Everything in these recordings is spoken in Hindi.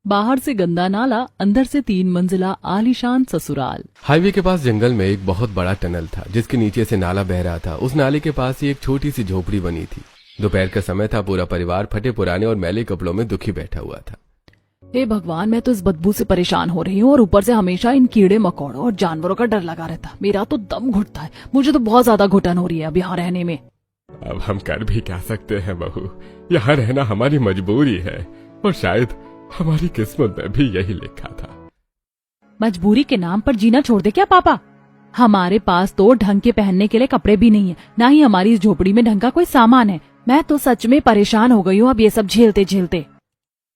बाहर से गंदा नाला, अंदर से 3 मंजिला आलीशान ससुराल। हाईवे के पास जंगल में एक बहुत बड़ा टनल था जिसके नीचे से नाला बह रहा था। उस नाले के पास ही एक छोटी सी झोपड़ी बनी थी। दोपहर का समय था। पूरा परिवार फटे पुराने और मैले कपड़ों में दुखी बैठा हुआ था। हे भगवान, मैं तो इस बदबू से परेशान हो रही हूँ और ऊपर से हमेशा इन कीड़े मकोड़ों और जानवरों का डर लगा रहता है। मेरा तो दम घुटता है। मुझे तो बहुत ज्यादा घुटन हो रही है अब यहाँ रहने में। अब हम कर भी क्या सकते हैं बहू, यहाँ रहना हमारी मजबूरी है और शायद हमारी किस्मत में भी यही लिखा था। मजबूरी के नाम पर जीना छोड़ दे क्या पापा? हमारे पास तो ढंग के पहनने के लिए कपड़े भी नहीं है, ना ही हमारी इस झोपड़ी में ढंग का कोई सामान है। मैं तो सच में परेशान हो गई हूँ अब ये सब झेलते झेलते।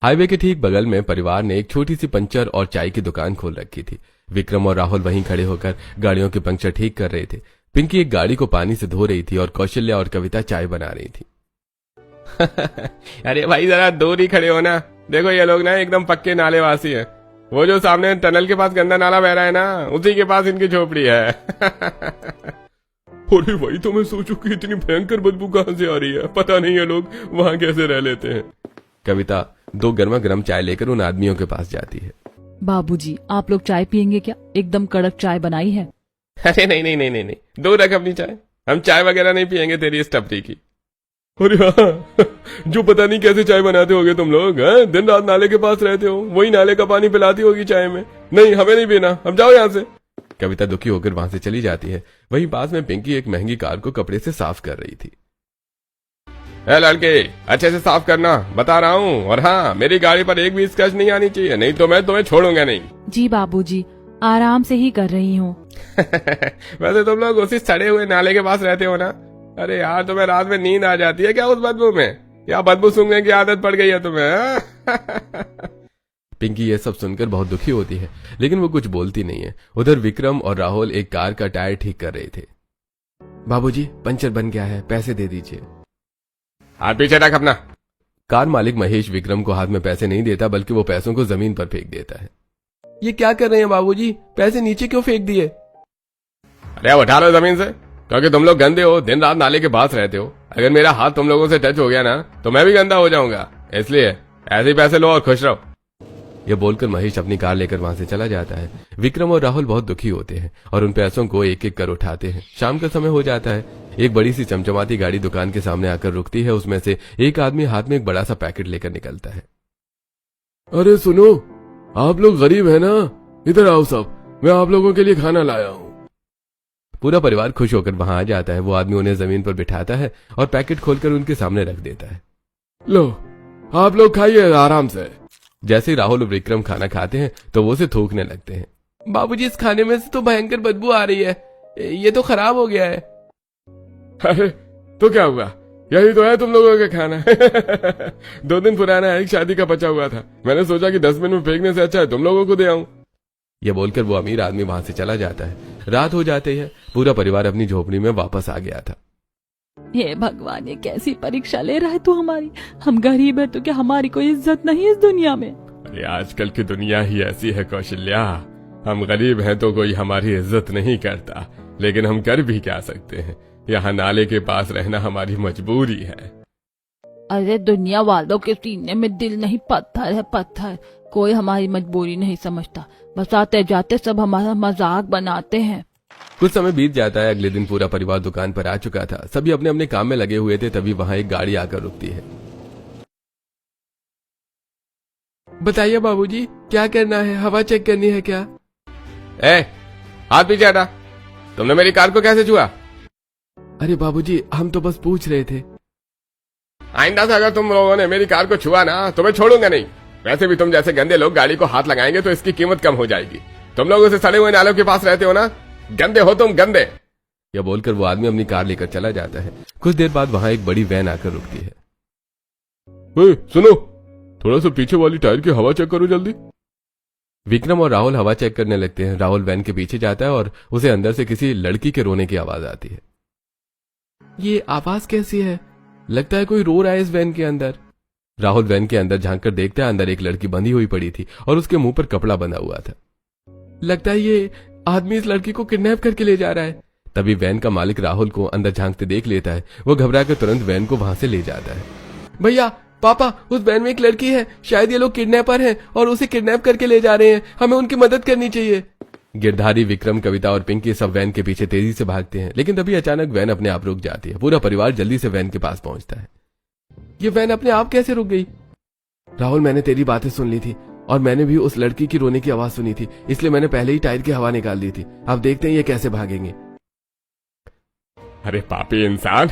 हाईवे के ठीक बगल में परिवार ने एक छोटी सी पंचर और चाय की दुकान खोल रखी थी। विक्रम और राहुल वहीं खड़े होकर गाड़ियों के पंक्चर ठीक कर रहे थे। पिंकी एक गाड़ी को पानी से धो रही थी और कौशल्या और कविता चाय बना रही थी। अरे भाई जरा दूर ही खड़े हो ना, देखो ये लोग ना एकदम पक्के नालेवासी हैं। वो जो सामने टनल के पास गंदा नाला बह रहा है ना, उसी के पास इनकी झोपड़ी है। अरे वही तो मैं सोचूं कि इतनी भयंकर बदबू कहां से आ रही है, पता नहीं ये लोग वहां कैसे रह लेते हैं। कविता 2 गर्मा गर्म चाय लेकर उन आदमियों के पास जाती है। बाबूजी, आप लोग चाय पियेंगे क्या? एकदम कड़क चाय बनाई है। अरे नहीं नहीं नहीं नहीं नहीं, दूर रख अपनी चाय, हम चाय वगैरह नहीं पियेंगे तेरी इस टपरी की। अरे हाँ, जो पता नहीं कैसे चाय बनाते होगे तुम लोग, दिन रात नाले के पास रहते हो, वही नाले का पानी पिलाती होगी चाय में। नहीं, हमें नहीं पीना, हम जाओ यहाँ से। कविता दुखी होकर वहां से चली जाती है। वहीं पास में पिंकी एक महंगी कार को कपड़े से साफ कर रही थी। लड़के, अच्छे से साफ करना, बता रहा हूँ। और हाँ, मेरी गाड़ी पर एक भी स्क्रैच नहीं आनी चाहिए, नहीं तो मैं तुम्हें छोड़ूंगा नहीं। जी बाबूजी, आराम से ही कर रही हूँ। वैसे तुम लोग उसी सड़े हुए नाले के पास रहते हो ना? अरे यार, तुम्हें रात में नींद आ जाती है क्या उस बदबू में, या बदबू सूंघने की आदत पड़ गई है तुम्हें? पिंकी ये सब सुनकर बहुत दुखी होती है, लेकिन वो कुछ बोलती नहीं है। उधर विक्रम और राहुल एक कार का टायर ठीक कर रहे थे। बाबूजी, पंचर बन गया है, पैसे दे दीजिए। हाथ पीछे रख अपना। कार मालिक महेश विक्रम को हाथ में पैसे नहीं देता, बल्कि वो पैसों को जमीन पर फेंक देता है। ये क्या कर रहे हैं बाबूजी? पैसे नीचे क्यों फेंक दिए? अरे उठा लो जमीन से, क्योंकि तुम लोग गंदे हो, दिन रात नाले के पास रहते हो। अगर मेरा हाथ तुम लोगों से टच हो गया ना, तो मैं भी गंदा हो जाऊंगा। इसलिए ऐसे ही पैसे लो और खुश रहो। यह बोलकर महेश अपनी कार लेकर वहां से चला जाता है। विक्रम और राहुल बहुत दुखी होते हैं और उन पैसों को एक एक कर उठाते हैं। शाम का समय हो जाता है। एक बड़ी सी चमचमाती गाड़ी दुकान के सामने आकर रुकती है। उसमें से एक आदमी हाथ में एक बड़ा सा पैकेट लेकर निकलता है। अरे सुनो, आप लोग गरीब है ना, इधर आओ सब, मैं आप लोगों के लिए खाना लाया हूँ। पूरा परिवार खुश होकर वहां आ जाता है। वो आदमी उन्हें जमीन पर बिठाता है और पैकेट खोलकर उनके सामने रख देता है। लो, आप लोग खाइए आराम से। जैसे ही राहुल और विक्रम खाना खाते हैं तो वो उसे थूकने लगते हैं। बाबूजी, इस खाने में से तो भयंकर बदबू आ रही है, ये तो खराब हो गया है। अरे तो क्या हुआ, यही तो है तुम लोगों का खाना। 2 दिन पुराना एक शादी का बचा हुआ था, मैंने सोचा कि डस्टबिन में फेंकने से अच्छा है तुम लोगों को दे आऊं। यह बोलकर वो अमीर आदमी वहां से चला जाता है। रात हो जाती है। पूरा परिवार अपनी झोपड़ी में वापस आ गया था। हे भगवान, ये कैसी परीक्षा ले रहा है तू हमारी? हम गरीब है तो क्या हमारी कोई इज्जत नहीं इस दुनिया में? अरे आजकल की दुनिया ही ऐसी है कौशल्या, हम गरीब हैं तो कोई हमारी इज्जत नहीं करता, लेकिन हम कर भी क्या सकते हैं, यहाँ नाले के पास रहना हमारी मजबूरी है। अरे दुनिया वालों के सीने में दिल नहीं, पत्थर है पत्थर। कोई हमारी मजबूरी नहीं समझता, बस आते जाते सब हमारा मजाक बनाते हैं। कुछ समय बीत जाता है। अगले दिन पूरा परिवार दुकान पर आ चुका था। सभी अपने अपने काम में लगे हुए थे। तभी वहां एक गाड़ी आकर रुकती है। बताइए बाबूजी, क्या करना है? हवा चेक करनी है क्या? हाथ पीछे हटा, तुमने मेरी कार को कैसे छुआ? अरे बाबूजी, हम तो बस पूछ रहे थे। आइंदा से अगर तुम लोगों ने मेरी कार को छुआ ना, तो मैं छोड़ूंगा नहीं। वैसे भी तुम जैसे गंदे लोग गाड़ी को हाथ लगाएंगे तो इसकी कीमत कम हो जाएगी। तुम लोग उसे सड़े हुए नालों के पास रहते हो ना, गंदे हो तुम, गंदे। यह बोलकर वो आदमी अपनी कार लेकर चला जाता है। कुछ देर बाद वहां एक बड़ी वैन आकर रुकती है। सुनो, थोड़ा सा पीछे वाली टायर की हवा चेक करो जल्दी। विक्रम और राहुल हवा चेक करने लगते हैं। राहुल वैन के पीछे जाता है और उसे अंदर से किसी लड़की के रोने की आवाज आती है। ये आवाज कैसी है? लगता है कोई रो रहा है इस वैन के अंदर। राहुल वैन के अंदर झांककर देखता है। अंदर एक लड़की बंधी हुई पड़ी थी और उसके मुंह पर कपड़ा बंधा हुआ था। लगता है ये आदमी इस लड़की को किडनैप करके ले जा रहा है। तभी वैन का मालिक राहुल को अंदर झांकते देख लेता है। वो घबराकर तुरंत वैन को वहां से ले जाता है। भैया, पापा, उस वैन में एक लड़की है, शायद ये लोग किडनैपर हैं और उसे किडनैप करके ले जा रहे हैं, हमें उनकी मदद करनी चाहिए। गिरधारी, विक्रम, कविता और पिंकी सब वैन के पीछे तेजी से भागते हैं, लेकिन तभी अचानक वैन अपने आप रुक जाती है। पूरा परिवार जल्दी से वैन के पास पहुंचता है। ये वैन अपने आप कैसे रुक गई? राहुल, मैंने तेरी बातें सुन ली थी और मैंने भी उस लड़की की रोने की आवाज सुनी थी, इसलिए मैंने पहले ही टायर की हवा निकाल दी थी। अब देखते हैं ये कैसे भागेंगे। अरे पापी इंसान,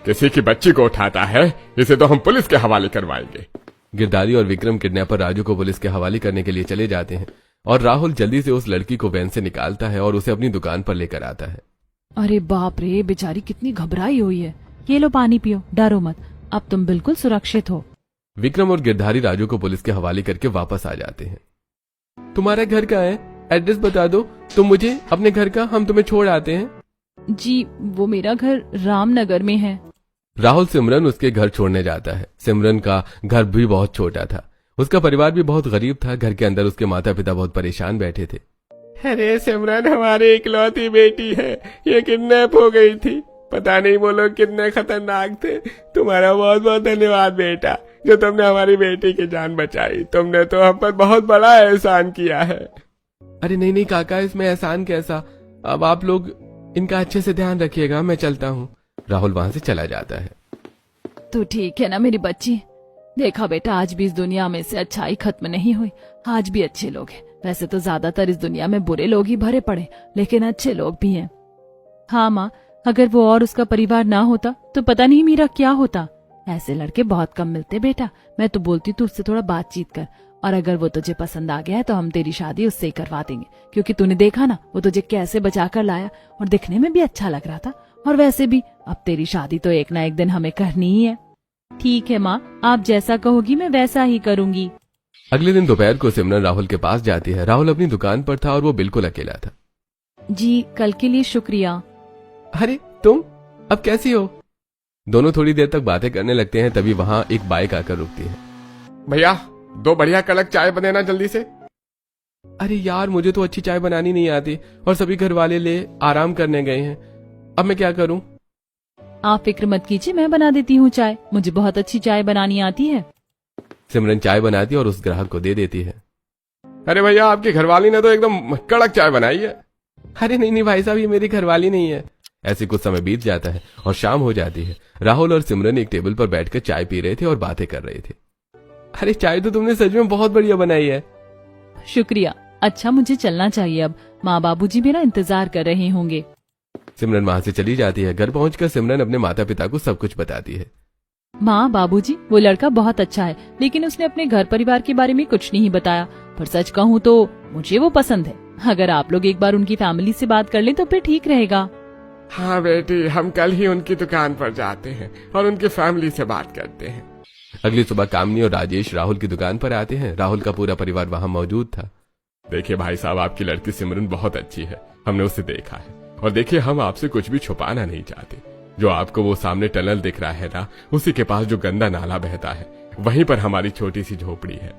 किसी की बच्ची को उठाता है, इसे तो हम पुलिस के हवाले करवाएंगे। गिरधारी और विक्रम किडनैपर राजू को पुलिस के हवाले करने के लिए चले जाते हैं और राहुल जल्दी से उस लड़की को वैन से निकालता है और उसे अपनी दुकान पर लेकर आता है। अरे बाप रे, बेचारी कितनी घबराई हुई है। ये लो पानी पियो, डरो मत, अब तुम बिल्कुल सुरक्षित हो। विक्रम और गिरधारी राजू को पुलिस के हवाले करके वापस आ जाते हैं। तुम्हारा घर कहाँ है? एड्रेस बता दो तुम मुझे अपने घर का, हम तुम्हें छोड़ आते हैं। जी, वो मेरा घर रामनगर में है। राहुल सिमरन उसके घर छोड़ने जाता है। सिमरन का घर भी बहुत छोटा था, उसका परिवार भी बहुत गरीब था। घर के अंदर उसके माता पिता बहुत परेशान बैठे थे। अरे सिमरन हमारी इकलौती बेटी है, ये किडनैप हो गई थी। पता नहीं वो लोग कितने खतरनाक थे। तुम्हारा बहुत बहुत धन्यवाद बेटा, जो तुमने हमारी बेटी की जान बचाई। तुमने तो हम पर बहुत बड़ा एहसान किया है। अरे नहीं नहीं काका, इसमें एहसान कैसा, अब आप लोग इनका अच्छे से ध्यान रखिएगा, मैं चलता हूँ। राहुल वहां से चला जाता है। तो ठीक है ना मेरी बच्ची? देखा बेटा, आज भी इस दुनिया में से अच्छाई खत्म नहीं हुई, आज भी अच्छे लोग हैं। वैसे तो ज्यादातर इस दुनिया में बुरे लोग ही भरे पड़े, लेकिन अच्छे लोग भी हैं। हाँ माँ, अगर वो और उसका परिवार ना होता तो पता नहीं मेरा क्या होता। ऐसे लड़के बहुत कम मिलते बेटा। मैं तो बोलती तू उससे थोड़ा बातचीत कर, और अगर वो तुझे पसंद आ गया है तो हम तेरी शादी उससे ही करवा देंगे, क्योंकि तूने देखा ना वो तुझे कैसे बचा कर लाया और दिखने में भी अच्छा लग रहा था। और वैसे भी अब तेरी शादी तो एक ना एक दिन हमें करनी ही है। ठीक है माँ, आप जैसा कहोगी मैं वैसा ही करूंगी। अगले दिन दोपहर को सिमरन राहुल के पास जाती है। राहुल अपनी दुकान पर था और वो बिल्कुल अकेला था। जी, कल के लिए शुक्रिया। अरे तुम अब कैसी हो? दोनों थोड़ी देर तक बातें करने लगते हैं, तभी वहां एक बाइक आकर रुकती है। भैया, 2 बढ़िया कड़क चाय बनेना जल्दी से। अरे यार, मुझे तो अच्छी चाय बनानी नहीं आती और सभी घर वाले ले आराम करने गए हैं, अब मैं क्या करूं? आप फिक्र मत कीजिए, मैं बना देती हूँ चाय, मुझे बहुत अच्छी चाय बनानी आती है। सिमरन चाय बनाती है और उस ग्राहक को दे देती है। अरे भैया, आपकी घरवाली ने तो एकदम कड़क चाय बनाई है। अरे नहीं नहीं भाई साहब, ये मेरी घरवाली नहीं है। ऐसे कुछ समय बीत जाता है और शाम हो जाती है। राहुल और सिमरन एक टेबल पर बैठकर चाय पी रहे थे और बातें कर रहे थे। अरे चाय तो तुमने सच में बहुत बढ़िया बनाई है। शुक्रिया। अच्छा, मुझे चलना चाहिए अब, माँ बाबूजी मेरा इंतजार कर रहे होंगे। सिमरन वहां से चली जाती है। घर पहुंचकर सिमरन अपने माता पिता को सब कुछ बताती है। माँ बाबूजी, वो लड़का बहुत अच्छा है, लेकिन उसने अपने घर परिवार के बारे में कुछ नहीं बताया। पर सच कहूँ तो मुझे वो पसंद है। अगर आप लोग एक बार उनकी फैमिली से बात कर लें तो फिर ठीक रहेगा। हाँ बेटी, हम कल ही उनकी दुकान पर जाते हैं और उनकी फैमिली से बात करते हैं। अगली सुबह कामनी और राजेश राहुल की दुकान पर आते हैं। राहुल का पूरा परिवार वहां मौजूद था। देखिए भाई साहब, आपकी लड़की सिमरन बहुत अच्छी है, हमने उसे देखा है। और देखिए, हम आपसे कुछ भी छुपाना नहीं चाहते। जो आपको वो सामने टनल दिख रहा है ना, उसी के पास जो गंदा नाला बहता है, वहीं पर हमारी छोटी सी झोपड़ी है।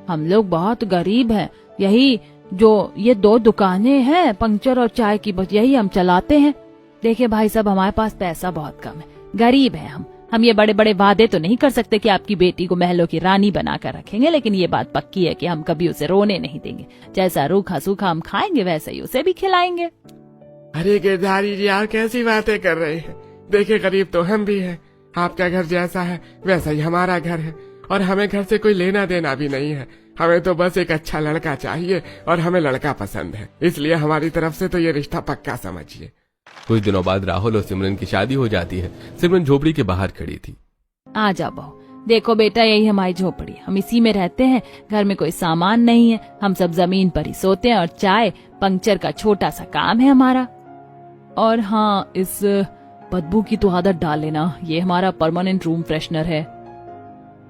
हम लोग बहुत गरीब हैं, यही जो ये 2 दुकानें हैं पंक्चर और चाय की, बस यही हम चलाते हैं। देखिए भाई साहब, हमारे पास पैसा बहुत कम है, गरीब हैं हम ये बड़े बड़े वादे तो नहीं कर सकते कि आपकी बेटी को महलों की रानी बनाकर रखेंगे, लेकिन ये बात पक्की है कि हम कभी उसे रोने नहीं देंगे। जैसा रूखा सूखा हम खाएंगे वैसे ही उसे भी खिलाएंगे। अरे गिरधारी जी, आप कैसी बातें कर रहे हैं? देखिए, गरीब तो हम भी हैं। आपका घर जैसा है वैसा ही हमारा घर है, और हमें घर से कोई लेना देना भी नहीं है। हमें तो बस एक अच्छा लड़का चाहिए, और हमें लड़का पसंद है, इसलिए हमारी तरफ से तो ये रिश्ता पक्का समझिए। कुछ दिनों बाद राहुल और सिमरन की शादी हो जाती है। सिमरन झोपड़ी के बाहर खड़ी थी। आ जा बहू, देखो बेटा, यही हमारी झोपड़ी, हम इसी में रहते हैं। घर में कोई सामान नहीं है, हम सब जमीन पर ही सोते हैं, और चाय पंक्चर का छोटा सा काम है हमारा। और हाँ, इस बदबू की तो आदत डाल लेना, ये हमारा परमानेंट रूम फ्रेशनर है।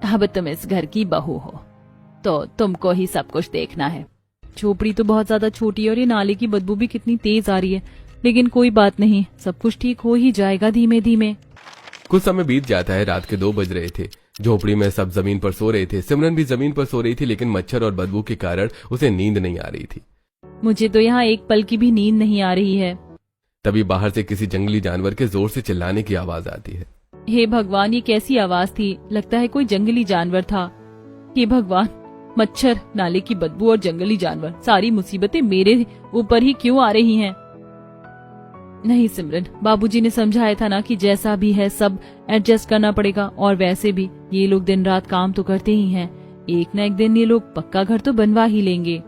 अब तुम इस घर की बहू हो तो तुमको ही सब कुछ देखना है। झोपड़ी तो बहुत ज्यादा छोटी है और ये नाले की बदबू भी कितनी तेज आ रही है, लेकिन कोई बात नहीं, सब कुछ ठीक हो ही जाएगा धीमे धीमे। कुछ समय बीत जाता है। रात के 2 बज रहे थे। झोपड़ी में सब जमीन पर सो रहे थे। सिमरन भी जमीन पर सो रही थी, लेकिन मच्छर और बदबू के कारण उसे नींद नहीं आ रही थी। मुझे तो यहाँ एक पल की भी नींद नहीं आ रही है। तभी बाहर से किसी जंगली जानवर के जोर से चिल्लाने की आवाज आती है। हे भगवान, ये कैसी आवाज थी? लगता है कोई जंगली जानवर था। हे भगवान, मच्छर, नाले की बदबू और जंगली जानवर, सारी मुसीबतें मेरे ऊपर ही क्यों आ रही हैं? नहीं सिमरन, बाबूजी ने समझाया था ना कि जैसा भी है सब एडजस्ट करना पड़ेगा। और वैसे भी ये लोग दिन रात काम तो करते ही हैं, एक न एक दिन ये लोग पक्का घर तो बनवा ही लेंगे।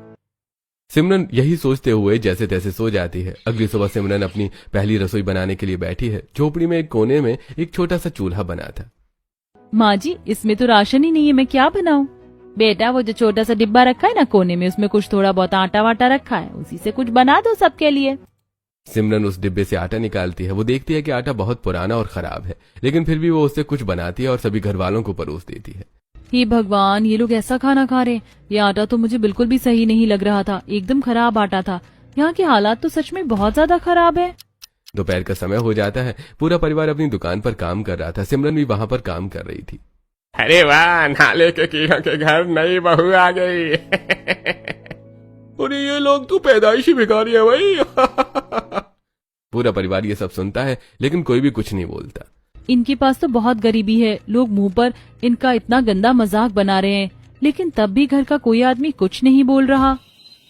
सिमरन यही सोचते हुए जैसे तैसे सो जाती है। अगली सुबह सिमरन अपनी पहली रसोई बनाने के लिए बैठी है। झोपड़ी में एक कोने में एक छोटा सा चूल्हा बना था। माँ जी, इसमें तो राशन ही नहीं है, मैं क्या बनाऊं? बेटा, वो जो छोटा सा डिब्बा रखा है ना कोने में, उसमें कुछ थोड़ा बहुत आटा वाटा रखा है, उसी से कुछ बना दो सबके लिए। सिमरन उस डिब्बे से आटा निकालती है। वो देखती है कि आटा बहुत पुराना और खराब है, लेकिन फिर भी वो उससे कुछ बनाती है और सभी घर वालों को परोस देती है। हे भगवान, ये लोग ऐसा खाना खा रहे हैं। ये आटा तो मुझे बिल्कुल भी सही नहीं लग रहा था, एकदम खराब आटा था। यहाँ के हालात तो सच में बहुत ज्यादा खराब है। दोपहर का समय हो जाता है। पूरा परिवार अपनी दुकान पर काम कर रहा था। सिमरन भी वहां पर काम कर रही थी। अरे वाह, नाले के कीड़ों के घर नई बहू आ गई। अरे ये लोग तो पैदाइशी भिखारी है भाई। पूरा परिवार ये सब सुनता है, लेकिन कोई भी कुछ नहीं बोलता। इनके पास तो बहुत गरीबी है, लोग मुंह पर इनका इतना गंदा मजाक बना रहे हैं, लेकिन तब भी घर का कोई आदमी कुछ नहीं बोल रहा।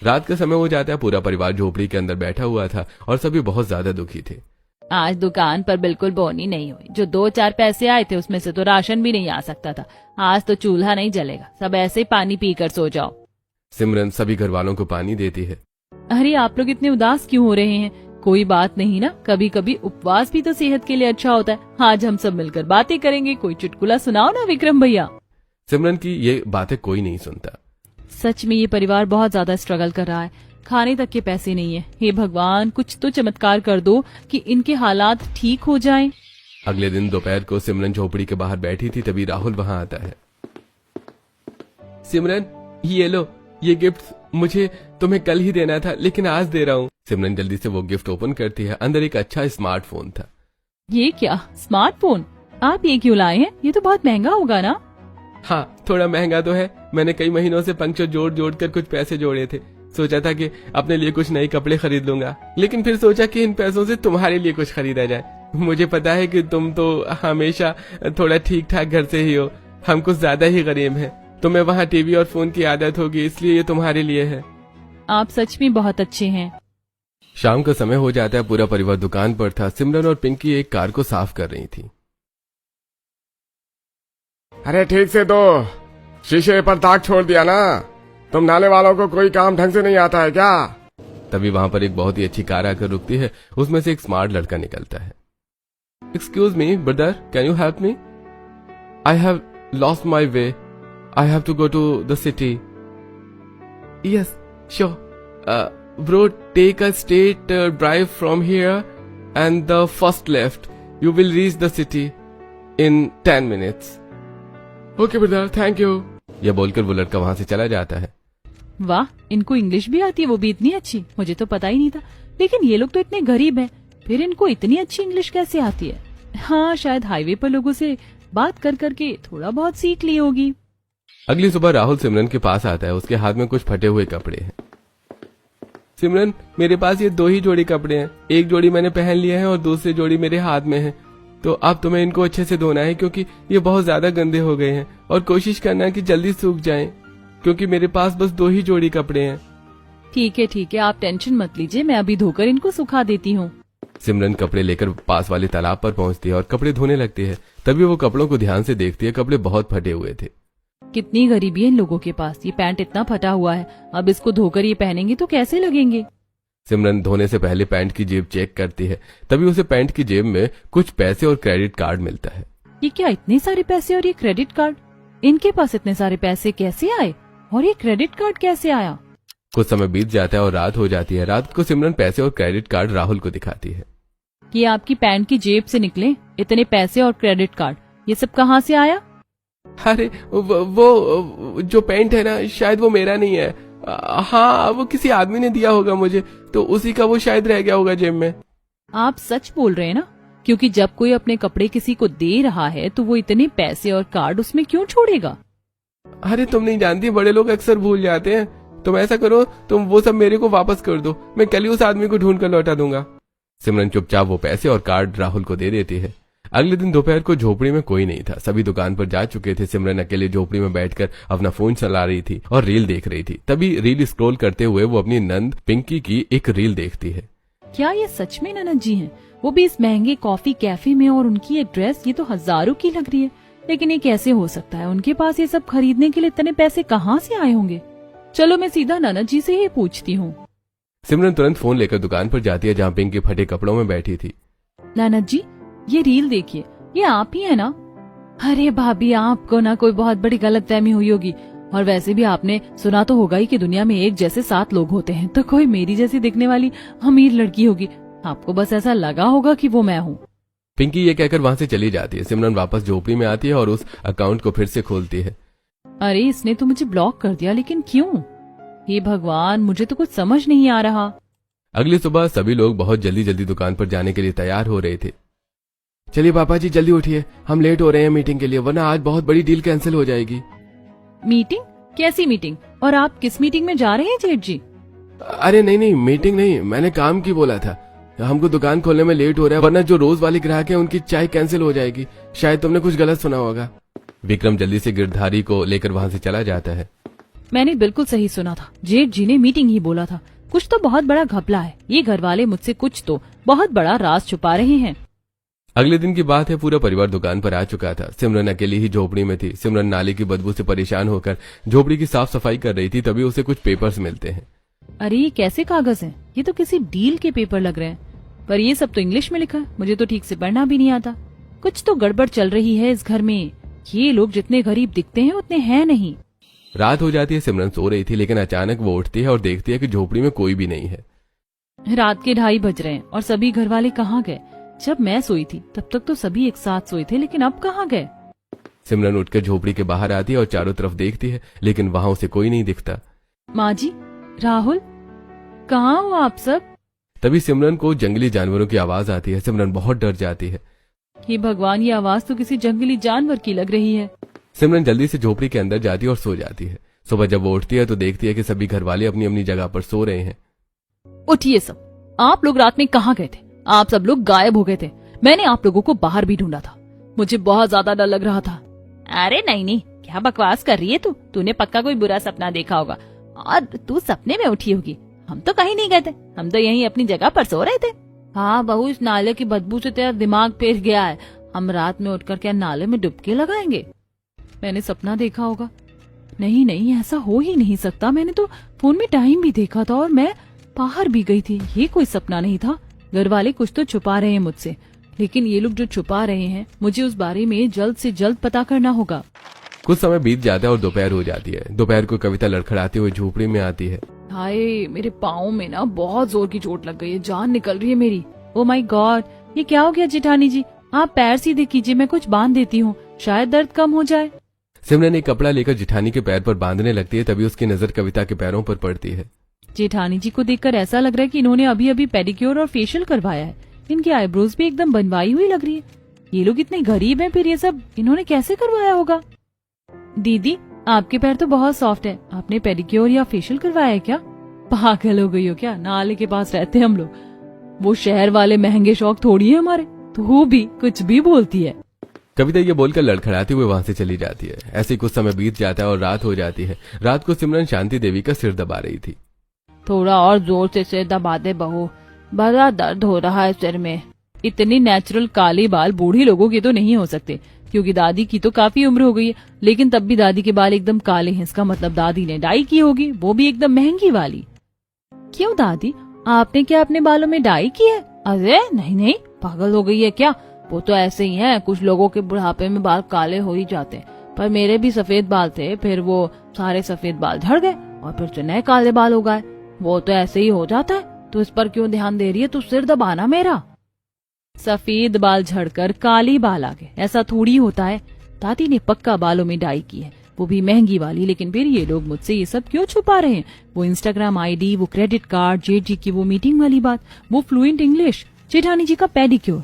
रात का समय हो जाता है। पूरा परिवार झोपड़ी के अंदर बैठा हुआ था और सभी बहुत ज्यादा दुखी थे। आज दुकान पर बिल्कुल बोनी नहीं हुई। जो 2-4 पैसे आए थे उसमें से तो राशन भी नहीं आ सकता था। आज तो चूल्हा नहीं जलेगा, सब ऐसे ही पानी पीकर सो जाओ। सिमरन सभी घर वालों को पानी देती है। अरे आप लोग इतने उदास क्यों हो रहे हैं? कोई बात नहीं ना, कभी कभी उपवास भी तो सेहत के लिए अच्छा होता है। आज हम सब मिलकर बातें करेंगे। कोई चुटकुला सुनाओ ना विक्रम भैया। सिमरन की ये बातें कोई नहीं सुनता। सच में ये परिवार बहुत ज्यादा स्ट्रगल कर रहा है, खाने तक के पैसे नहीं है। हे भगवान, कुछ तो चमत्कार कर दो कि इनके हालात ठीक हो जाएं। अगले दिन दोपहर को सिमरन झोपड़ी के बाहर बैठी थी, तभी राहुल वहां आता है। सिमरन, ये लो, ये गिफ्ट मुझे तुम्हें कल ही देना था, लेकिन आज दे रहा हूँ। सिमरन जल्दी से वो गिफ्ट ओपन करती है। अंदर एक अच्छा स्मार्टफोन था। ये क्या स्मार्टफोन? आप ये क्यों लाए हैं? ये तो बहुत महंगा होगा ना? हाँ, थोड़ा महंगा तो है। मैंने कई महीनों से पंक्चर जोड़ जोड़ कर कुछ पैसे जोड़े थे। सोचा था कि अपने लिए कुछ नए कपड़े खरीद लूंगा, लेकिन फिर सोचा कि इन पैसों से तुम्हारे लिए कुछ खरीदा जाए। मुझे पता है कि तुम तो हमेशा थोड़ा ठीक ठाक घर से ही हो, हम कुछ ज्यादा ही गरीब हैं। तुम्हें वहाँ टीवी और फोन की आदत होगी, इसलिए ये तुम्हारे लिए है। आप सच में बहुत अच्छे हैं। शाम का समय हो जाता है। पूरा परिवार दुकान पर था। सिमरन और पिंकी एक कार को साफ कर रही थी। अरे ठीक से दो, शीशे पर दाग छोड़ दिया ना। तुम नाले वालों को कोई काम ढंग से नहीं आता है क्या? तभी वहां पर एक बहुत ही अच्छी कार आकर रुकती है। उसमें से एक स्मार्ट लड़का निकलता है। Excuse me brother, can you help me? I have lost my way. I have to go to the city. Yes sure bro, take a straight drive from here and the first left. You will reach the city in 10 minutes. Okay brother, thank you. यह बोलकर वो लड़का वहां से चला जाता है। वाह, इनको इंग्लिश भी आती है, वो भी इतनी अच्छी। मुझे तो पता ही नहीं था। लेकिन ये लोग तो इतने गरीब हैं, फिर इनको इतनी अच्छी इंग्लिश कैसे आती है? हाँ, शायद हाईवे पर लोगों से बात कर करके थोड़ा बहुत सीख ली होगी। अगली सुबह राहुल सिमरन के पास आता है। उसके हाथ में कुछ फटे हुए कपड़े हैं। सिमरन, मेरे पास ये 2 ही जोड़ी कपड़े हैं। एक जोड़ी मैंने पहन लिए हैं और दूसरी जोड़ी मेरे हाथ में है। तो अब तुम्हें इनको अच्छे से धोना है, क्योंकि ये बहुत ज्यादा गंदे हो गए हैं, और कोशिश करना है कि जल्दी सूख जाएं, क्योंकि मेरे पास बस 2 ही जोड़ी कपड़े हैं। ठीक है, आप टेंशन मत लीजिए, मैं अभी धोकर इनको सुखा देती हूँ। सिमरन कपड़े लेकर पास वाले तालाब पर पहुंचती है और कपड़े धोने लगती है। तभी वो कपड़ों को ध्यान से देखती है। कपड़े बहुत फटे हुए थे। कितनी गरीबी है इन लोगों के पास। ये पैंट इतना फटा हुआ है, अब इसको धोकर ये पहनेंगे तो कैसे लगेंगे? सिमरन धोने से पहले पैंट की जेब चेक करती है। तभी उसे पैंट की जेब में कुछ पैसे और क्रेडिट कार्ड मिलता है। ये क्या, इतने सारे पैसे और ये क्रेडिट कार्ड? इनके पास इतने सारे पैसे कैसे आए और ये क्रेडिट कार्ड कैसे आया? कुछ समय बीत जाता है और रात हो जाती है। रात को सिमरन पैसे और क्रेडिट कार्ड राहुल को दिखाती है। ये आपकी पैंट की जेब से निकले इतने पैसे और क्रेडिट कार्ड, ये सब कहाँ से आया? अरे वो जो पैंट है ना, शायद वो मेरा नहीं है। हाँ, वो किसी आदमी ने दिया होगा मुझे, तो उसी का वो शायद रह गया होगा जेब में। आप सच बोल रहे हैं ना? क्योंकि जब कोई अपने कपड़े किसी को दे रहा है तो वो इतने पैसे और कार्ड उसमें क्यों छोड़ेगा? अरे तुम नहीं जानती, बड़े लोग अक्सर भूल जाते हैं। तुम ऐसा करो, तुम वो सब मेरे को वापस कर दो, मैं कल ही उस आदमी को ढूंढ कर लौटा दूंगा। सिमरन चुपचाप वो पैसे और कार्ड राहुल को दे देती है। अगले दिन दोपहर को झोपड़ी में कोई नहीं था, सभी दुकान पर जा चुके थे। सिमरन अकेले झोपड़ी में बैठकर अपना फोन चला रही थी और रील देख रही थी। तभी रील स्क्रॉल करते हुए वो अपनी नंद पिंकी की एक रील देखती है। क्या ये सच में ननद जी हैं? वो भी इस महंगे कॉफी कैफे में, और उनकी एक ड्रेस ये तो हजारों की लग रही है। लेकिन ये कैसे हो सकता है? उनके पास ये सब खरीदने के लिए इतने पैसे कहाँ से आए होंगे? चलो मैं सीधा ननद जी से ही पूछती हूँ। सिमरन तुरंत फोन लेकर दुकान पर जाती है जहाँ पिंकी फटे कपड़ों में बैठी थी। ननद जी, ये रील देखिए, ये आप ही है ना? अरे भाभी, आपको ना कोई बहुत बड़ी गलतफहमी हुई होगी। और वैसे भी आपने सुना तो होगा ही कि दुनिया में एक जैसे 7 लोग होते हैं, तो कोई मेरी जैसी दिखने वाली अमीर लड़की होगी। आपको बस ऐसा लगा होगा कि वो मैं हूँ। पिंकी ये कहकर वहाँ से चली जाती है। सिमरन वापस झोपड़ी में आती है और उस अकाउंट को फिर से खोलती है। अरे इसने तो मुझे ब्लॉक कर दिया, लेकिन क्यों? हे भगवान, मुझे तो कुछ समझ नहीं आ रहा। अगली सुबह सभी लोग बहुत जल्दी जल्दी दुकान पर जाने के लिए तैयार हो रहे थे। चलिए पापा जी जल्दी उठिए, हम लेट हो रहे हैं मीटिंग के लिए, वरना आज बहुत बड़ी डील कैंसिल हो जाएगी। मीटिंग? कैसी मीटिंग? और आप किस मीटिंग में जा रहे हैं जेठ जी? अरे नहीं, मीटिंग नहीं, मैंने काम की बोला था। हमको दुकान खोलने में लेट हो रहा है, वरना जो रोज वाले ग्राहक हैं उनकी चाय कैंसिल हो जाएगी। शायद तुमने कुछ गलत सुना होगा। विक्रम जल्दी से गिरधारी को लेकर वहाँ से चला जाता है। मैंने बिल्कुल सही सुना था, जेठ जी ने मीटिंग ही बोला था। कुछ तो बहुत बड़ा घपला है। ये घर वाले मुझसे कुछ तो बहुत बड़ा राज छुपा रहे हैं। अगले दिन की बात है, पूरा परिवार दुकान पर आ चुका था। सिमरन अकेली ही झोपड़ी में थी। सिमरन नाली की बदबू से परेशान होकर झोपड़ी की साफ सफाई कर रही थी, तभी उसे कुछ पेपर्स मिलते हैं। अरे ये कैसे कागज हैं? ये तो किसी डील के पेपर लग रहे हैं, पर ये सब तो इंग्लिश में लिखा है। मुझे तो ठीक से पढ़ना भी नहीं आता। कुछ तो गड़बड़ चल रही है इस घर में। ये लोग जितने गरीब दिखते हैं उतने हैं नहीं। रात हो जाती है। सिमरन सो रही थी, लेकिन अचानक वो उठती है और देखती है कि झोपड़ी में कोई भी नहीं है। रात के 2:30 बज रहे हैं और सभी घर वाले कहाँ गए? जब मैं सोई थी तब तक तो सभी एक साथ सोए थे, लेकिन अब कहाँ गए? सिमरन उठकर झोपड़ी के बाहर आती है और चारों तरफ देखती है, लेकिन वहाँ उसे कोई नहीं दिखता। माँ जी, राहुल, कहाँ हो आप सब? तभी सिमरन को जंगली जानवरों की आवाज आती है। सिमरन बहुत डर जाती है। हे भगवान, ये आवाज तो किसी जंगली जानवर की लग रही है। सिमरन जल्दी से झोपड़ी के अंदर जाती है और सो जाती है। सुबह जब वो उठती है तो देखती है कि सभी घर वाले अपनी अपनी जगह पर सो रहे हैं। उठिए सब, आप लोग रात में कहाँ गए थे? आप सब लोग गायब हो गए थे। मैंने आप लोगों को बाहर भी ढूंढा था। मुझे बहुत ज्यादा डर लग रहा था। अरे नहीं, क्या बकवास कर रही है तू? तूने पक्का कोई बुरा सपना देखा होगा और तू सपने में उठी होगी। हम तो कहीं नहीं गए थे, हम तो यहीं अपनी जगह पर सो रहे थे। हाँ बहू, इस नाले की बदबू से तेरा दिमाग फिर गया है। हम रात में उठकर क्या नाले में डुबकी लगाएंगे? मैंने सपना देखा होगा। नहीं, ऐसा हो ही नहीं सकता। मैंने तो फोन में टाइम भी देखा था और मैं बाहर भी गई थी। ये कोई सपना नहीं था। घर वाले कुछ तो छुपा रहे हैं मुझसे, लेकिन ये लोग जो छुपा रहे हैं, मुझे उस बारे में जल्द से जल्द पता करना होगा। कुछ समय बीत जाता है और दोपहर हो जाती है। दोपहर को कविता लड़खड़ाते हुए झोपड़ी में आती है। हाय, मेरे पाँव में ना बहुत जोर की चोट लग गई है, जान निकल रही है मेरी। ओ माय गॉड, ये क्या हो गया जेठानी जी? आप पैर सीधे कीजिए, मैं कुछ बांध देती हूँ, शायद दर्द कम हो जाए। सिमरन एक कपड़ा लेकर जेठानी के पैर पर बांधने लगती है, तभी उसकी नजर कविता के पैरों पर पड़ती है। जेठानी जी को देखकर ऐसा लग रहा है कि इन्होंने अभी अभी पेडिक्योर और फेशियल करवाया है। इनकी आईब्रोज भी एकदम बनवाई हुई लग रही है। ये लोग इतने गरीब हैं, फिर ये सब इन्होंने कैसे करवाया होगा? दीदी, आपके पैर तो बहुत सॉफ्ट है, आपने पेडिक्योर या फेशियल करवाया है क्या? पागल हो गई हो क्या? नाले के पास रहते हैं हम लोग, वो शहर वाले महंगे शौक थोड़ी है हमारे। तो वो भी कुछ भी बोलती है। कविता ये बोलकर लड़खड़ाते हुए वहाँ से चली जाती है। ऐसे कुछ समय बीत जाता है और रात हो जाती है। रात को सिमरन शांति देवी का सिर दबा रही थी। थोड़ा और जोर से सिर दबा दे बहू, बड़ा दर्द हो रहा है सिर में। इतनी नेचुरल काले बाल बूढ़ी लोगों के तो नहीं हो सकते, क्योंकि दादी की तो काफी उम्र हो गई है, लेकिन तब भी दादी के बाल एकदम काले हैं। इसका मतलब दादी ने डाई की होगी, वो भी एकदम महंगी वाली। क्यों दादी, आपने क्या अपने बालों में डाई की है? अरे नहीं, पागल हो गई है क्या? वो तो ऐसे ही है, कुछ लोगों के बुढ़ापे में बाल काले हो ही जाते हैं, पर मेरे भी सफेद बाल थे, फिर वो सारे सफेद बाल झड़ गए और फिर से नए काले बाल हो गए। वो तो ऐसे ही हो जाता है, तो इस पर क्यों ध्यान दे रही है? तू सिर दबाना मेरा। सफेद बाल झड़कर काली बाल आ गए, ऐसा थोड़ी होता है। दादी ने पक्का बालों में डाई की है, वो भी महंगी वाली। लेकिन फिर ये लोग मुझसे ये सब क्यों छुपा रहे हैं? वो इंस्टाग्राम आईडी, वो क्रेडिट कार्ड, जेठ जी की वो मीटिंग वाली बात, वो फ्लुएंट इंग्लिश, जेठानी जी का पेडिक्योर,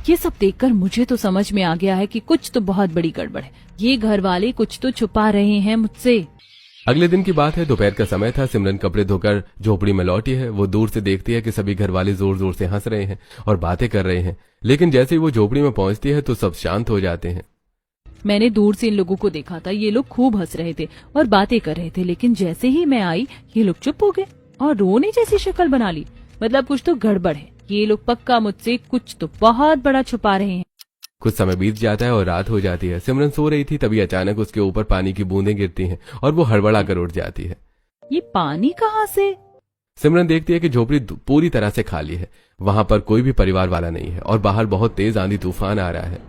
ये सब देखकर मुझे तो समझ में आ गया है कि कुछ तो बहुत बड़ी गड़बड़ है। ये घर वाले कुछ तो छुपा रहे हैं मुझसे। अगले दिन की बात है। दोपहर का समय था। सिमरन कपड़े धोकर झोपड़ी में लौटी है। वो दूर से देखती है कि सभी घर वाले जोर जोर से हंस रहे हैं और बातें कर रहे हैं, लेकिन जैसे ही वो झोपड़ी में पहुंचती है तो सब शांत हो जाते हैं। मैंने दूर से इन लोगों को देखा था। ये लोग खूब हंस रहे थे और बातें कर रहे थे, लेकिन जैसे ही मैं आई ये लोग चुप हो गए और रोने जैसी शक्ल बना ली। मतलब कुछ तो गड़बड़ है। ये लोग पक्का मुझसे कुछ तो बहुत बड़ा छुपा रहे हैं। कुछ समय बीत जाता है और रात हो जाती है। सिमरन सो रही थी, तभी अचानक उसके ऊपर पानी की बूंदें गिरती हैं और वो हड़बड़ा कर उठ जाती है। ये पानी कहाँ से? सिमरन देखती है कि झोपड़ी पूरी तरह से खाली है। वहां पर कोई भी परिवार वाला नहीं है और बाहर बहुत तेज आंधी तूफान आ रहा है।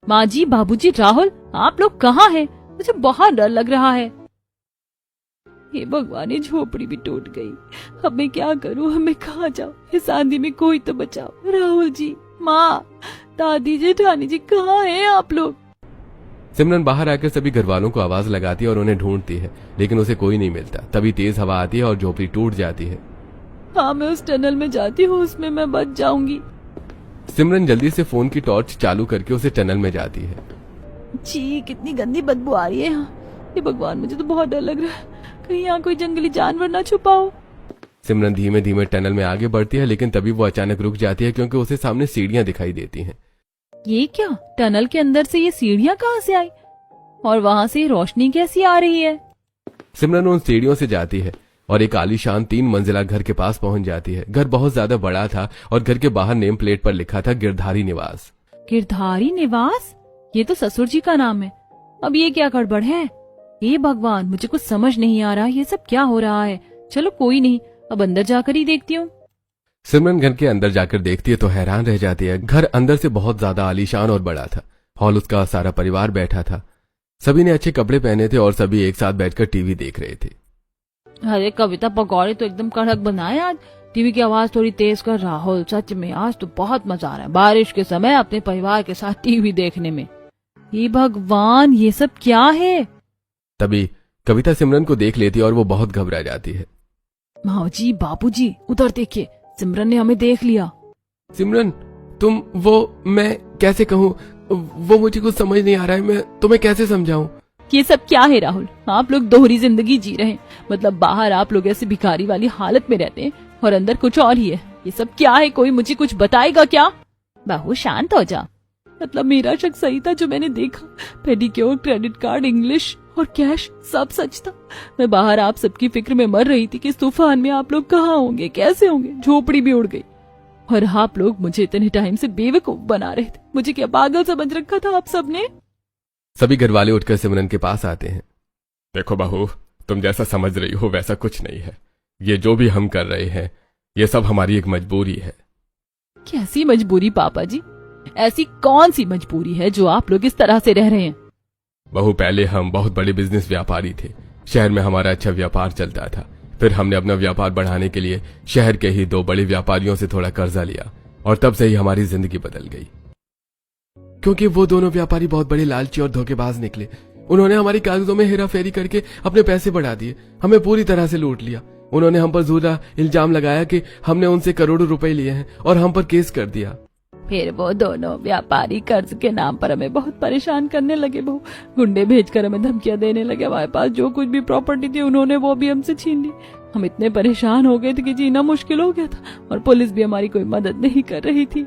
माँ जी, बाबूजी, राहुल, आप लोग कहाँ हैं? मुझे बहुत डर लग रहा है। हे भगवान, ये झोपड़ी भी टूट गई। अब मैं क्या करूँ? अब मैं कहाँ जाऊँ? इस आंधी में कोई तो बचाओ। राहुल जी, माँ, दादी, जेठानी जी, कहाँ हैं आप लोग? सिमरन बाहर आकर सभी घर वालों को आवाज लगाती है और उन्हें ढूंढती है, लेकिन उसे कोई नहीं मिलता। तभी तेज हवा आती है और झोपड़ी टूट जाती है। हाँ, मैं उस टनल में जाती हूँ, उसमें मैं बच जाऊंगी। सिमरन जल्दी से फोन की टॉर्च चालू करके उसे टनल में जाती है। छी, कितनी गंदी बदबू आ रही है यहाँ। हे भगवान, मुझे तो बहुत डर लग रहा है। कहीं यहाँ कोई जंगली जानवर ना छुपा हो। सिमरन धीमे धीमे टनल में आगे बढ़ती है, लेकिन तभी वो अचानक रुक जाती है क्योंकि उसे सामने सीढ़ियां दिखाई देती हैं। ये क्या? टनल के अंदर से ये सीढ़ियां कहाँ से आई और वहाँ से रोशनी कैसी आ रही है? सिमरन उन सीढ़ियों से जाती है और एक आलीशान 3 मंजिला घर के पास पहुंच जाती है। घर बहुत ज्यादा बड़ा था और घर के बाहर नेम प्लेट पर लिखा था गिरधारी निवास। गिरधारी निवास? ये तो ससुर जी का नाम है। अब ये क्या गड़बड़ है? हे भगवान, मुझे कुछ समझ नहीं आ रहा, ये सब क्या हो रहा है। चलो कोई नहीं, अब अंदर जाकर ही देखती हूँ। सिमरन घर के अंदर जाकर देखती है तो हैरान रह जाती है। घर अंदर से बहुत ज्यादा आलीशान और बड़ा था। हॉल उसका सारा परिवार बैठा था। सभी ने अच्छे कपड़े पहने थे और सभी एक साथ बैठकर टीवी देख रहे थे। अरे कविता, पकौड़े तो एकदम कड़क बनाए आज। टीवी की आवाज थोड़ी तेज कर। राहुल, सच में आज तो बहुत मजा आ रहा है बारिश के समय अपने परिवार के साथ टीवी देखने में। ये भगवान, ये सब क्या है? तभी कविता सिमरन को देख लेती है और वो बहुत घबरा जाती है। माँ जी, बाबूजी, उधर देखिए, सिमरन ने हमें देख लिया। सिमरन, तुम मैं कैसे कहूँ, वो मुझे कुछ समझ नहीं आ रहा है। मैं तुम्हें कैसे समझाऊं? ये सब क्या है राहुल? आप लोग दोहरी जिंदगी जी रहे हैं। मतलब बाहर आप लोग ऐसे भिखारी वाली हालत में रहते हैं और अंदर कुछ और ही है। ये सब क्या है? कोई मुझे कुछ बताएगा क्या? बहू शांत हो जा। मतलब मेरा शक सही था जो मैंने देखा। पेडिक्योर, क्रेडिट कार्ड, इंग्लिश और कैश, सब सच था। मैं बाहर आप सबकी फिक्र में मर रही थी कि इस तूफान में आप लोग कहाँ होंगे, कैसे होंगे। झोपड़ी भी उड़ गई और आप लोग मुझे इतने टाइम से बेवकूफ बना रहे थे। मुझे क्या पागल समझ रखा था आप सबने? सभी घर वाले उठकर सिमरन के पास आते हैं। देखो बहू, तुम जैसा समझ रही हो वैसा कुछ नहीं है। ये जो भी हम कर रहे हैं ये सब हमारी एक मजबूरी है। कैसी मजबूरी पापा जी? ऐसी कौन सी मजबूरी है जो आप लोग इस तरह से रह रहे हैं? बहू, पहले हम बहुत बड़े बिजनेस व्यापारी थे। शहर में हमारा अच्छा व्यापार चलता था। फिर हमने अपना व्यापार बढ़ाने के लिए शहर के ही 2 बड़े व्यापारियों से थोड़ा कर्जा लिया और तब से ही हमारी जिंदगी बदल गई। क्योंकि वो दोनों व्यापारी बहुत बड़े लालची और धोखेबाज निकले। उन्होंने हमारी कागजों में हेरा फेरी करके अपने पैसे बढ़ा दिए, हमें पूरी तरह से लूट लिया। उन्होंने हम पर झूठा इल्जाम लगाया कि हमने उनसे करोड़ों रुपए लिए हैं और हम पर केस कर दिया। फिर वो दोनों व्यापारी कर्ज के नाम पर हमें बहुत परेशान करने लगे। बहू, गुंडे भेजकर हमें धमकियां देने लगे। हमारे पास जो कुछ भी प्रॉपर्टी थी उन्होंने वो भी हमसे छीन ली। हम इतने परेशान हो गए थे कि जीना मुश्किल हो गया था और पुलिस भी हमारी कोई मदद नहीं कर रही थी।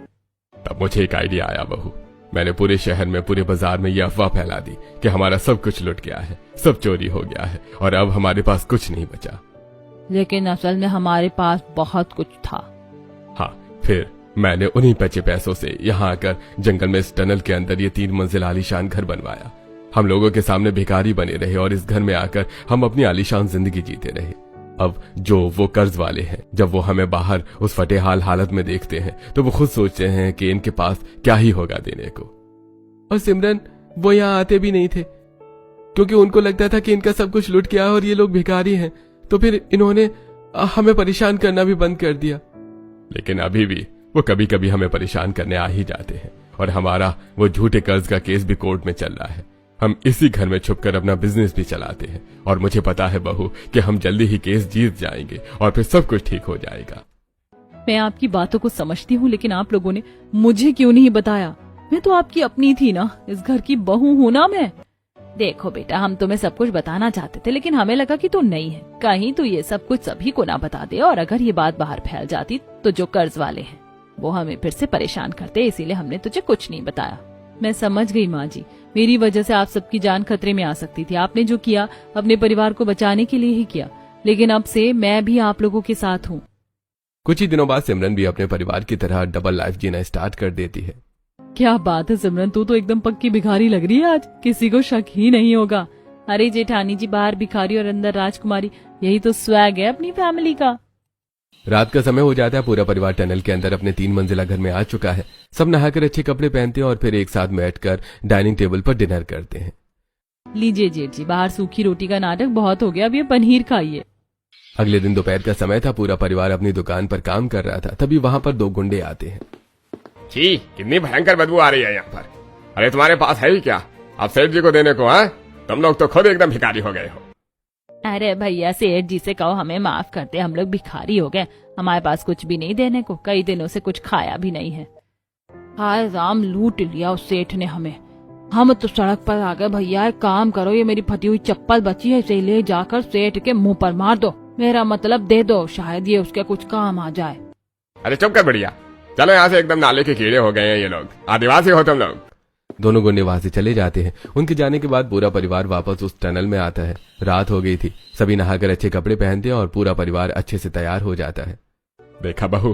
तब मुझे एक आइडिया आया बहू। मैंने पूरे शहर में, पूरे बाजार में ये अफवाह फैला दी कि हमारा सब कुछ लुट गया है, सब चोरी हो गया है और अब हमारे पास कुछ नहीं बचा। लेकिन असल में हमारे पास बहुत कुछ था। हाँ, फिर मैंने उन्हीं बचे पैसों से यहाँ आकर जंगल में इस टनल के अंदर ये 3 मंजिल आलीशान घर बनवाया। हम लोगों के सामने भिखारी बने रहे और इस घर में आकर हम अपनी आलीशान जिंदगी जीते रहे। अब जो वो कर्ज वाले हैं, जब वो हमें बाहर उस फटेहाल हालत में देखते हैं तो वो खुद सोचते हैं कि इनके पास क्या ही होगा देने को। और सिमरन, वो यहाँ आते भी नहीं थे क्योंकि उनको लगता था कि इनका सब कुछ लुट गया और ये लोग भिखारी हैं, तो फिर इन्होंने हमें परेशान करना भी बंद कर दिया। लेकिन अभी भी वो कभी कभी हमें परेशान करने आ ही जाते हैं और हमारा वो झूठे कर्ज का केस भी कोर्ट में चल रहा है। हम इसी घर में छुपकर अपना बिजनेस भी चलाते हैं और मुझे पता है बहू कि हम जल्दी ही केस जीत जाएंगे और फिर सब कुछ ठीक हो जाएगा। मैं आपकी बातों को समझती हूँ, लेकिन आप लोगों ने मुझे क्यों नहीं बताया? मैं तो आपकी अपनी थी ना, इस घर की बहू हूँ ना मैं। देखो बेटा, हम तुम्हें सब कुछ बताना चाहते थे, लेकिन हमें लगा कि तू नहीं है, कहीं तू ये सब कुछ सभी को ना बता दे, और अगर ये बात बाहर फैल जाती तो जो कर्ज वाले हैं वो हमें फिर से परेशान करते, इसीलिए हमने तुझे कुछ नहीं बताया। मैं समझ गई माँ जी, मेरी वजह से आप सबकी जान खतरे में आ सकती थी। आपने जो किया अपने परिवार को बचाने के लिए ही किया, लेकिन अब से मैं भी आप लोगों के साथ हूँ। कुछ ही दिनों बाद सिमरन भी अपने परिवार की तरह डबल लाइफ जीना स्टार्ट कर देती है। क्या बात है सिमरन, तू तो एकदम पक्की भिखारी लग रही है आज, किसी को शक ही नहीं होगा। अरे जेठानी जी, बाहर भिखारी और अंदर राजकुमारी, यही तो स्वैग है अपनी फैमिली का। रात का समय हो जाता है। पूरा परिवार टनल के अंदर अपने 3 मंजिला घर में आ चुका है। सब नहाकर अच्छे कपड़े पहनते हैं और फिर एक साथ बैठकर डाइनिंग टेबल पर डिनर करते हैं। लीजिए जेठ जी, बाहर सूखी रोटी का नाटक बहुत हो गया, अब ये पनीर खाइए। अगले दिन दोपहर का समय था। पूरा परिवार अपनी दुकान पर काम कर रहा था, तभी वहां पर 2 गुंडे आते हैं। छी, कितनी भयंकर बदबू आ रही है यहाँ पर। अरे तुम्हारे पास है ही क्या अब सेठ जी को देने को? हाँ, तुम लोग तो खुद एकदम भिखारी हो गए हो। अरे भैया, सेठ जी से कहो हमें माफ कर दे, हम लोग भिखारी हो गए, हमारे पास कुछ भी नहीं देने को, कई दिनों से कुछ खाया भी नहीं है। हाय राम, लूट लिया उस सेठ ने हमें। हम तो सड़क पर आ गए। भैया एक काम करो, ये मेरी फटी हुई चप्पल बची है, इसे ले जाकर सेठ के मुंह पर मार दो, मेरा मतलब दे दो, शायद ये उसके कुछ काम आ जाए। अरे चुप कर बढ़िया, चलो यहाँ से, एकदम नाले के कीड़े हो गए हैं ये लोग, आदिवासी हो तुम लोग। दोनों गुंडे वहां से चले जाते हैं। उनके जाने के बाद पूरा परिवार वापस उस टनल में आता है। रात हो गई थी। सभी नहाकर अच्छे कपड़े पहनते हैं और पूरा परिवार अच्छे से तैयार हो जाता है। देखा बहू,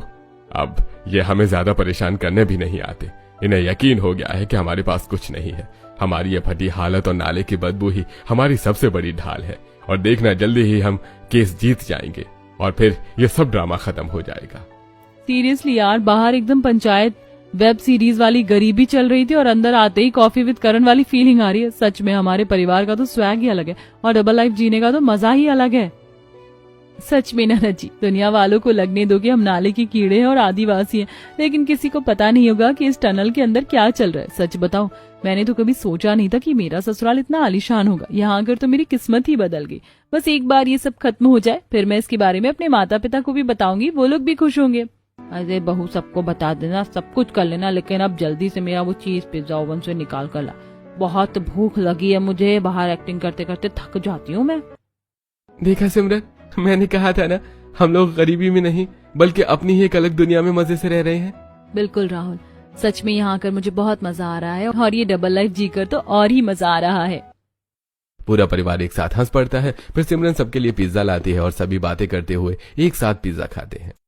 अब ये हमें ज्यादा परेशान करने भी नहीं आते। इन्हें यकीन हो गया है कि हमारे पास कुछ नहीं है। हमारी ये फटी हालत और नाले की बदबू ही हमारी सबसे बड़ी ढाल है, और देखना जल्दी ही हम केस जीत जाएंगे और फिर ये सब ड्रामा खत्म हो जाएगा। सीरियसली यार, बाहर एकदम पंचायत वेब सीरीज वाली गरीबी चल रही थी और अंदर आते ही कॉफी विद करण वाली फीलिंग आ रही है। सच में हमारे परिवार का तो स्वैग ही अलग है और डबल लाइफ जीने का तो मजा ही अलग है। सच में नाना जी, दुनिया वालों को लगने दो कि हम नाले के कीड़े हैं और आदिवासी हैं, लेकिन किसी को पता नहीं होगा कि इस टनल के अंदर क्या चल रहा है। सच बताऊं, मैंने तो कभी सोचा नहीं था कि मेरा ससुराल इतना आलीशान होगा। यहाँ आकर तो मेरी किस्मत ही बदल गई। बस एक बार ये सब खत्म हो जाए, फिर मैं इसके बारे में अपने माता पिता को भी बताऊंगी, वो लोग भी खुश होंगे। अरे बहू, सबको बता देना, सब कुछ कर लेना, लेकिन अब जल्दी से मेरा वो चीज पिज्जा ओवन से निकाल कर ला। बहुत भूख लगी है मुझे, बाहर एक्टिंग करते करते थक जाती हूँ मैं। देखा सिमरन, मैंने कहा था ना, हम लोग गरीबी में नहीं बल्कि अपनी ही एक अलग दुनिया में मजे से रह रहे हैं। बिल्कुल राहुल, सच में यहाँ आकर मुझे बहुत मजा आ रहा है और ये डबल लाइफ जीकर तो और ही मजा आ रहा है। पूरा परिवार एक साथ हंस पड़ता है। फिर सिमरन सबके लिए पिज्जा लाती है और सभी बातें करते हुए एक साथ पिज्जा खाते हैं।